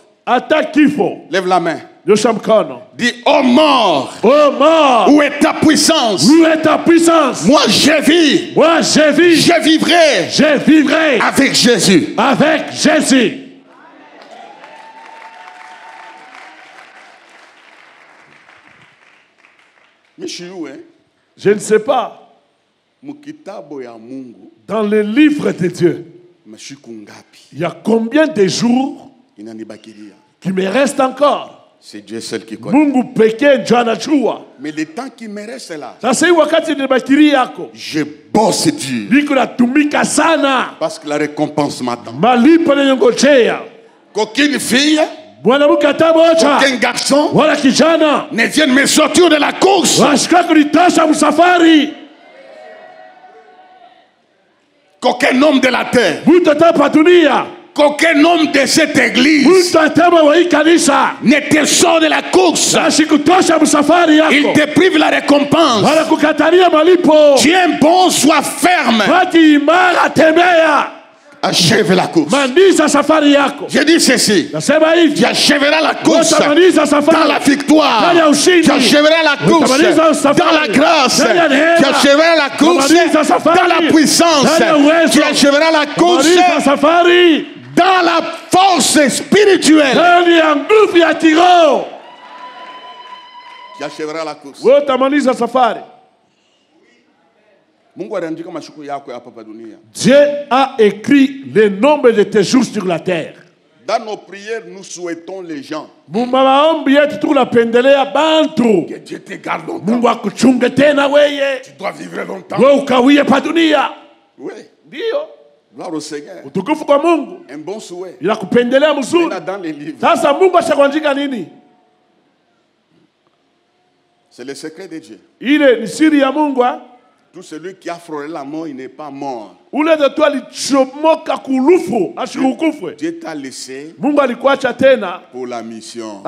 Lève la main. Dis, oh mort. Oh mort. Où est ta puissance? Où est ta puissance? Moi je vis. Moi je vis. Je vivrai. Je vivrai. Avec Jésus. Avec Jésus. Mais je suis où, hein? Je ne sais pas. Dans le livre de Dieu, il y a combien de jours qui me restent encore? C'est Dieu seul qui connaît. Mais le temps qui me reste là, je bosse Dieu. Parce que la récompense m'attend. Qu'aucune fille, aucun garçon ne vienne me sortir de la course. Qu'aucun homme de la terre, qu'aucun homme de cette église ne te sort de la course. Il te prive la récompense. Tu es bon, sois ferme. Achève la course. Je dis ceci. Tu achèveras la course dans la victoire. Tu achèveras la course dans la grâce. Tu achèveras la course dans la puissance. Tu achèveras la course dans la force spirituelle. Tu achèveras la course. Dieu a écrit le nombre de tes jours sur la terre. Dans nos prières, nous souhaitons les gens. Que Dieu te garde longtemps. Tu dois vivre longtemps. Oui. Gloire au Seigneur. Un bon souhait. Dans les livres. C'est le secret de Dieu. Tout celui qui a frôlé la mort, il n'est pas mort. Dieu t'a laissé pour la mission.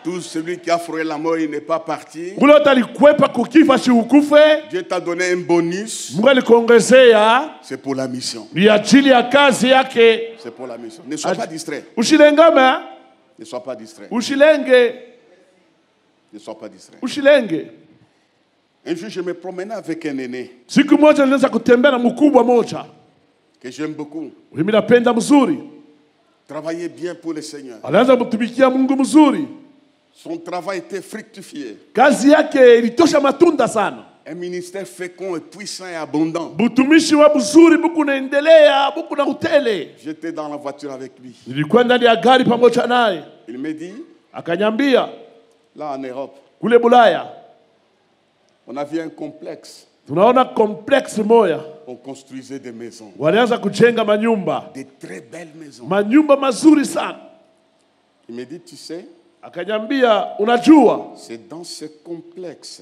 Tout celui qui a frôlé la mort, il n'est pas parti. Dieu t'a donné un bonus. C'est pour la mission. C'est pour la mission. Ne sois pas distrait. Ne sois pas distrait. Ne sois pas distrait. Un jour, je me promenais avec un aîné que j'aime beaucoup. Travaillait bien pour le Seigneur. Son travail était fructifié. Un ministère fécond et puissant et abondant. J'étais dans la voiture avec lui. Il me dit, là en Europe, on avait un complexe. On construisait des maisons. Des très belles maisons. Il me dit, tu sais, c'est dans ce complexe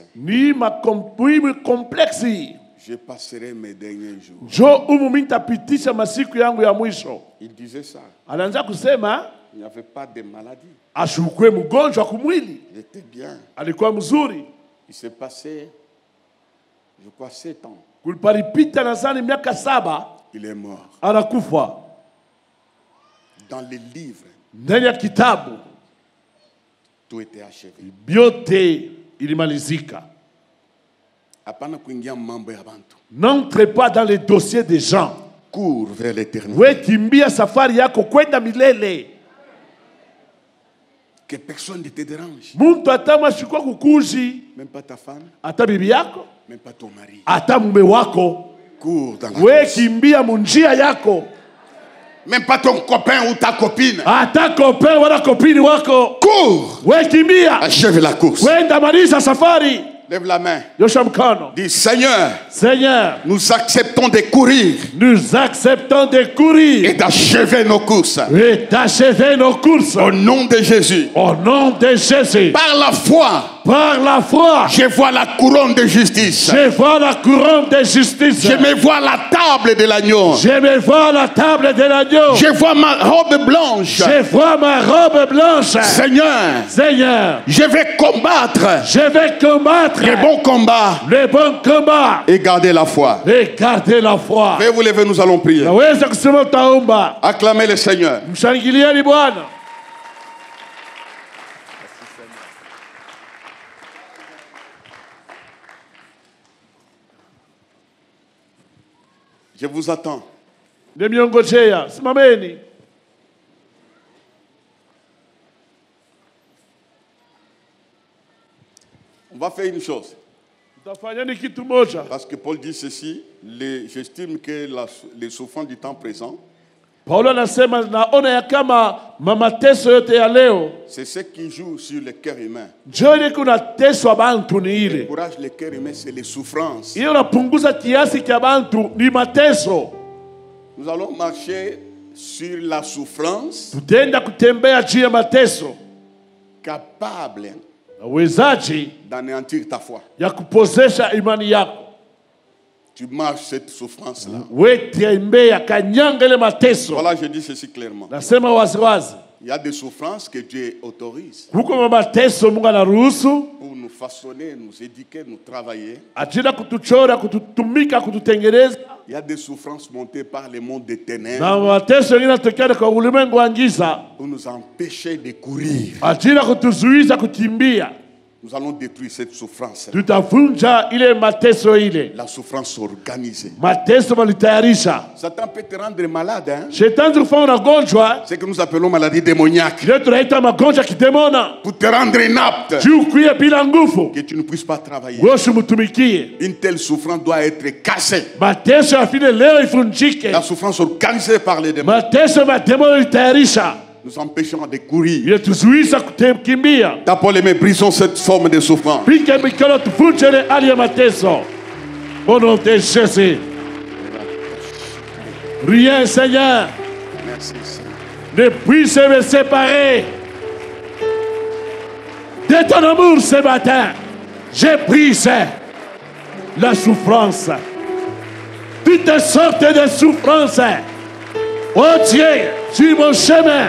je passerai mes derniers jours. Il disait ça. Il n'y avait pas de maladie. Il était bien. Il s'est passé, je crois, 7 ans. Il est mort. Dans les livres, tout était achevé. N'entre pas dans les dossiers des gens. Cours vers l'éternité. Que personne ne te dérange. Même pas ta femme. Même pas ton mari. Cours dans la course. Même pas ton copain ou ta copine. Cours. Achève la course. Lève la main. Dis, Seigneur, nous acceptons de courir. Et d'achever nos courses. Au nom de Jésus. Par la foi. Je vois la couronne de justice. Je me vois la table de l'agneau. Je vois ma robe blanche. Seigneur, je vais combattre. Le bon combat. Et garder la foi. Veuillez vous lever, nous allons prier. Acclamez le Seigneur. Je vous attends. On va faire une chose. Parce que Paul dit ceci, j'estime que les souffrances du temps présent, c'est ce qui joue sur le cœur humain. Encourage le cœur humain, c'est les souffrances. Nous allons marcher sur la souffrance capable d'anéantir ta foi. Tu marches cette souffrance-là. Voilà, je dis ceci clairement. Il y a des souffrances que Dieu autorise pour nous façonner, nous éduquer, nous travailler. Il y a des souffrances montées par le monde des ténèbres pour nous empêcher de courir. Nous allons détruire cette souffrance. Tutavunja ile mateso ile. La souffrance organisée. Mateso walitayarisha. Satan peut te rendre malade. Hein? Shetani kufanya unagonjwa. C'est que nous appelons maladie démoniaque. Ile tunaita magonjwa kidemona. Pour te rendre inapte. Ukuye bila nguvu. Que tu ne puisses pas travailler. Usimutumikie. Une telle souffrance doit être cassée. Mateso ya file leo ifundike. La souffrance organisée par les démons. Mateso mademoni litayarisha. Nous empêchons de courir. Yetuzuisa kukimbia. Tapons les mains, brisons cette forme de souffrance. Piga mikono tuvunje ile hali ya mateso. Au nom de Jésus. Rien, Seigneur, merci, Seigneur, ne puisse me séparer de ton amour ce matin. J'ai brisé la souffrance. Toutes sortes de souffrances. Oh Dieu, sur mon chemin.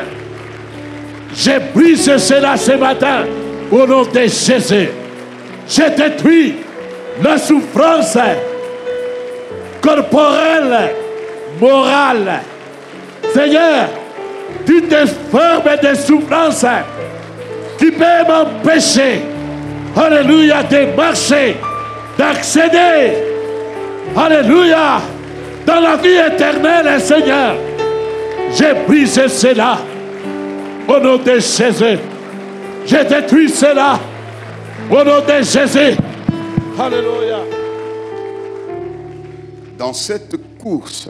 J'ai brisé cela ce matin au nom de Jésus. J'ai détruit la souffrance corporelle, morale. Seigneur, toutes formes de souffrance qui peuvent m'empêcher, alléluia, de marcher, d'accéder, alléluia, dans la vie éternelle, Seigneur. J'ai brisé cela. Au nom de Jésus, j'ai détruit cela. Au nom de Jésus. Alléluia. Dans cette course,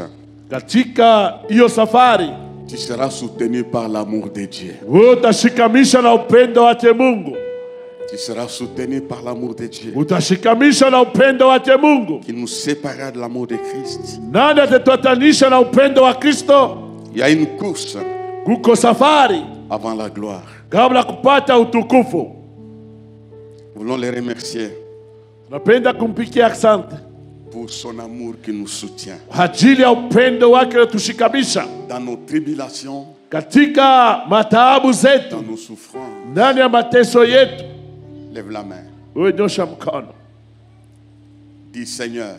katika hiyo safari, tu seras soutenu par l'amour de Dieu. Utashikamisha na upendo wake Mungu. Tu seras soutenu par l'amour de Dieu. Utashikamisha na upendo wake Mungu. Qui nous séparera de l'amour de Christ. Nani atatuatanisha na upendo wa Kristo? Il y a une course. Kuko safari avant la gloire. Kabla kupata utukufu. Nous voulons les remercier. Tunapenda kumpikia asante pour son amour qui nous soutient. Ajili ya upendo wake unatushikamisha. Dans nos tribulations. Katika mataabu zetu. Dans nos souffrances. Ndani ya mateso yetu. Lève la main. Wewe nyosha mkono. Dis Seigneur,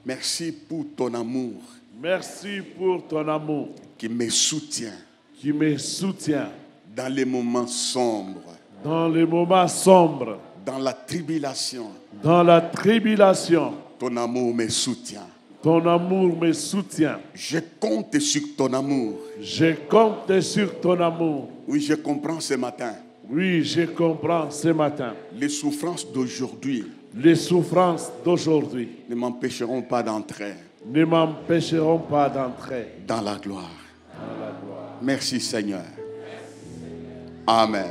merci pour ton amour. Merci pour ton amour. Qui me soutient. Qui me soutient. Dans les moments sombres. Dans les moments sombres. Dans la tribulation. Dans la tribulation. Ton amour me soutient. Ton amour me soutient. Je compte sur ton amour. Je compte sur ton amour. Oui, je comprends ce matin. Oui, je comprends ce matin. Les souffrances d'aujourd'hui. Les souffrances d'aujourd'hui. Ne m'empêcheront pas d'entrer. Ne m'empêcheront pas d'entrer. Dans la gloire. Dans la gloire. Merci Seigneur. Amen.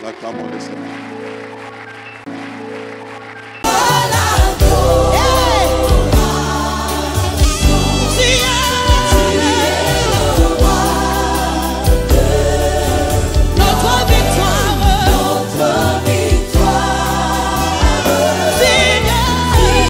L'acclamons le Seigneur.